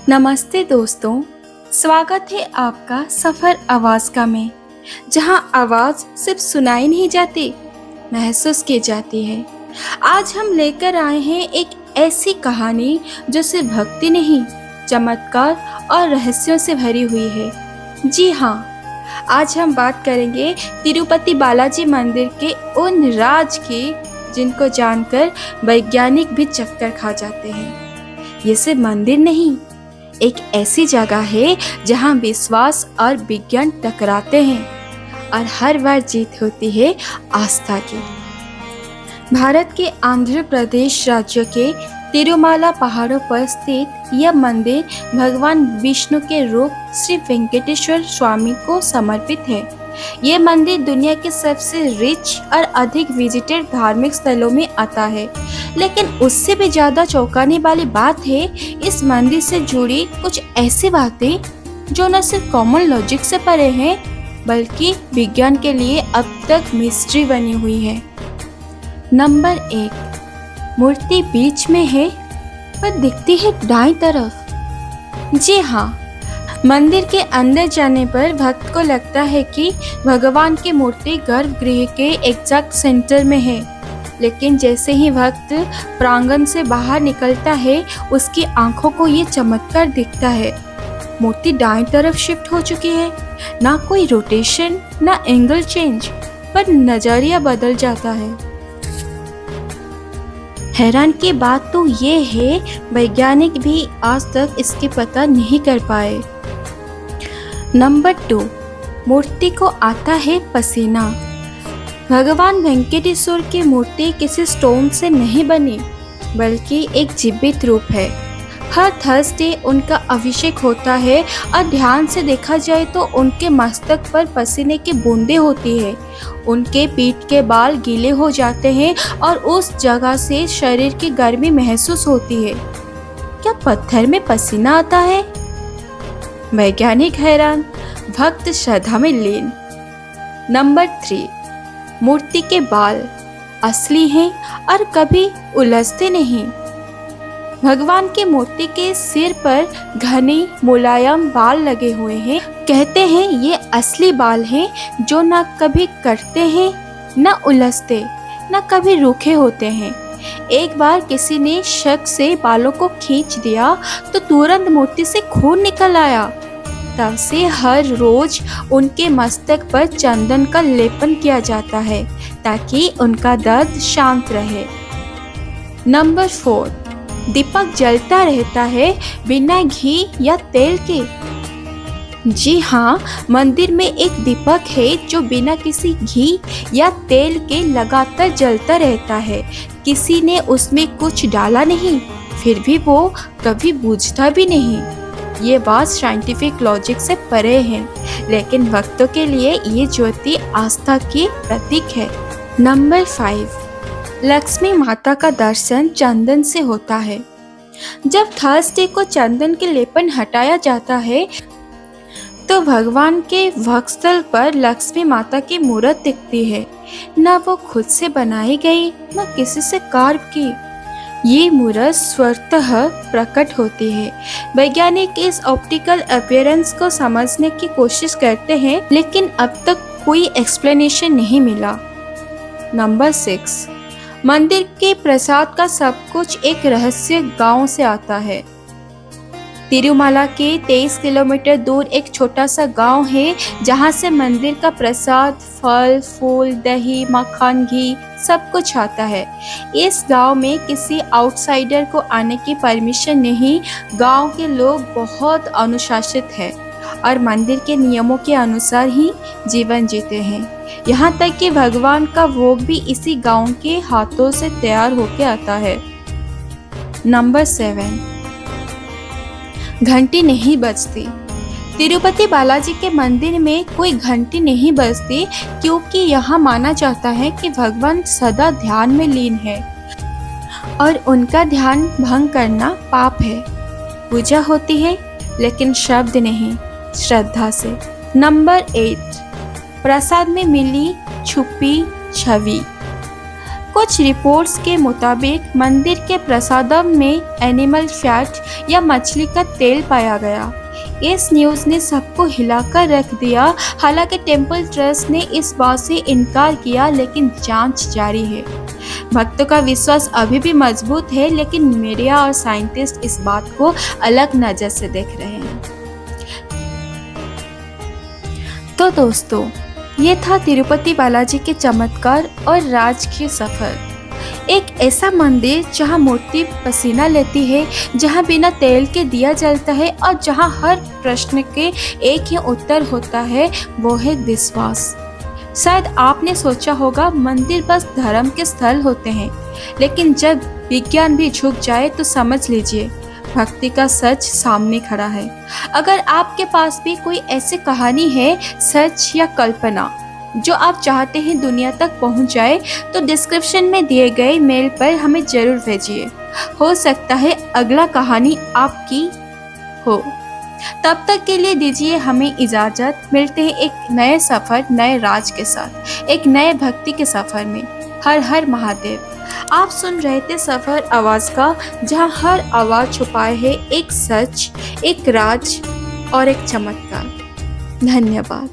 नमस्ते दोस्तों, स्वागत है आपका सफ़र आवाज़ का में, जहां आवाज़ सिर्फ सुनाई नहीं जाती, महसूस की जाती है। आज हम लेकर आए हैं एक ऐसी कहानी जो सिर्फ भक्ति नहीं, चमत्कार और रहस्यों से भरी हुई है। जी हाँ, आज हम बात करेंगे तिरुपति बालाजी मंदिर के उन राज की, जिनको जानकर वैज्ञानिक भी चक्कर खा जाते हैं। ये सिर्फ मंदिर नहीं, एक ऐसी जगह है जहां विश्वास और विज्ञान टकराते हैं और हर बार जीत होती है आस्था की। भारत के आंध्र प्रदेश राज्य के तिरुमाला पहाड़ों पर स्थित यह मंदिर भगवान विष्णु के रूप श्री वेंकटेश्वर स्वामी को समर्पित है। ये मंदिर दुनिया के सबसे रिच और अधिक विजिटेड धार्मिक स्थलों में आता है। लेकिन उससे भी ज्यादा चौंकाने वाली बात है इस मंदिर से जुड़ी कुछ ऐसी बातें जो न सिर्फ कॉमन लॉजिक से परे हैं, बल्कि विज्ञान के लिए अब तक मिस्ट्री बनी हुई है। नंबर 1, मूर्ति बीच में है पर दिखती है दाईं तरफ। जी हाँ, मंदिर के अंदर जाने पर भक्त को लगता है कि भगवान की मूर्ति गर्भगृह के एग्जैक्ट सेंटर में है। लेकिन जैसे ही भक्त प्रांगण से बाहर निकलता है, उसकी आंखों को ये चमत्कार दिखता है। मूर्ति दाईं तरफ शिफ्ट हो चुकी है। ना कोई रोटेशन, ना एंगल चेंज, पर नजरिया बदल जाता है। हैरान की बात तो ये है, वैज्ञानिक भी आज तक इसके पता नहीं कर पाए। नंबर 2, मूर्ति को आता है पसीना। भगवान वेंकटेश्वर की मूर्ति किसी स्टोन से नहीं बनी, बल्कि एक जीवित रूप है। हर थर्सडे उनका अभिषेक होता है और ध्यान से देखा जाए तो उनके मस्तक पर पसीने की बूंदें होती है। उनके पीठ के बाल गीले हो जाते हैं और उस जगह से शरीर की गर्मी महसूस होती है। क्या पत्थर में पसीना आता है? वैज्ञानिक हैरान, भक्त श्रद्धा में लीन। नंबर 3, मूर्ति के बाल असली हैं और कभी उलझते नहीं। भगवान की मूर्ति के सिर पर घने मुलायम बाल लगे हुए हैं। कहते हैं ये असली बाल हैं जो न कभी कटते हैं, न उलझते, न कभी रूखे होते हैं। एक बार किसी ने शक से बालों को खींच दिया तो तुरंत मूर्ति से खून निकल आया। तब से हर रोज उनके मस्तक पर चंदन का लेपन किया जाता है ताकि उनका दर्द शांत रहे। नंबर 4, दीपक जलता रहता है बिना घी या तेल के। जी हाँ, मंदिर में एक दीपक है जो बिना किसी घी या तेल के लगातार जलता रहता है। किसी ने उसमें कुछ डाला नहीं, फिर भी वो कभी बुझता भी नहीं। ये बात साइंटिफिक लॉजिक से परे है, लेकिन भक्तों के लिए ये ज्योति आस्था की प्रतीक है। नंबर 5, लक्ष्मी माता का दर्शन चंदन से होता है। जब थर्सडे को चंदन के लेपन हटाया जाता है तो भगवान के वक्षस्थल पर लक्ष्मी माता की मूर्त दिखती है। न वो खुद से बनाई गई, न किसी से कार्व की। ये मूर्त स्वतः प्रकट होती है। वैज्ञानिक इस ऑप्टिकल अपीयरेंस को समझने की कोशिश करते हैं, लेकिन अब तक कोई एक्सप्लेनेशन नहीं मिला। नंबर 6, मंदिर के प्रसाद का सब कुछ एक रहस्य गांव से आता है। तिरुमाला के 23 किलोमीटर दूर एक छोटा सा गांव है जहां से मंदिर का प्रसाद, फल, फूल, दही, मक्खन, घी सब कुछ आता है। इस गांव में किसी आउटसाइडर को आने की परमिशन नहीं। गांव के लोग बहुत अनुशासित हैं और मंदिर के नियमों के अनुसार ही जीवन जीते हैं। यहाँ तक कि भगवान का भोग भी इसी गांव के हाथों से तैयार होकर आता है। नंबर 7, घंटी नहीं बजती। तिरुपति बालाजी के मंदिर में कोई घंटी नहीं बजती क्योंकि यहाँ माना जाता है कि भगवान सदा ध्यान में लीन है और उनका ध्यान भंग करना पाप है। पूजा होती है लेकिन शब्द नहीं, श्रद्धा से। नंबर 8, प्रसाद में मिली छुपी छवि। कुछ रिपोर्ट्स के मुताबिक मंदिर के प्रसादम में एनिमल फैट या मछली का तेल पाया गया। इस न्यूज़ ने सबको हिलाकर रख दिया। हालांकि टेम्पल ट्रस्ट ने इस बात से इनकार किया, लेकिन जांच जारी है। भक्तों का विश्वास अभी भी मजबूत है, लेकिन मीडिया और साइंटिस्ट इस बात को अलग नज़र से देख रहे हैं। तो दोस्तों, ये था तिरुपति बालाजी के चमत्कार और राज के सफर। एक ऐसा मंदिर जहाँ मूर्ति पसीना लेती है, जहाँ बिना तेल के दिया जलता है और जहाँ हर प्रश्न के एक ही उत्तर होता है, वो है विश्वास। शायद आपने सोचा होगा मंदिर बस धर्म के स्थल होते हैं, लेकिन जब विज्ञान भी झुक जाए तो समझ लीजिए भक्ति का सच सामने खड़ा है। अगर आपके पास भी कोई ऐसी कहानी है, सच या कल्पना, जो आप चाहते हैं दुनिया तक पहुंच जाए, तो डिस्क्रिप्शन में दिए गए मेल पर हमें ज़रूर भेजिए। हो सकता है अगला कहानी आपकी हो। तब तक के लिए दीजिए हमें इजाज़त। मिलते हैं एक नए सफ़र, नए राज के साथ, एक नए भक्ति के सफ़र में। हर हर महादेव। आप सुन रहे थे सफ़र आवाज़ का, जहां हर आवाज़ छुपाए है एक सच, एक राज और एक चमत्कार। धन्यवाद।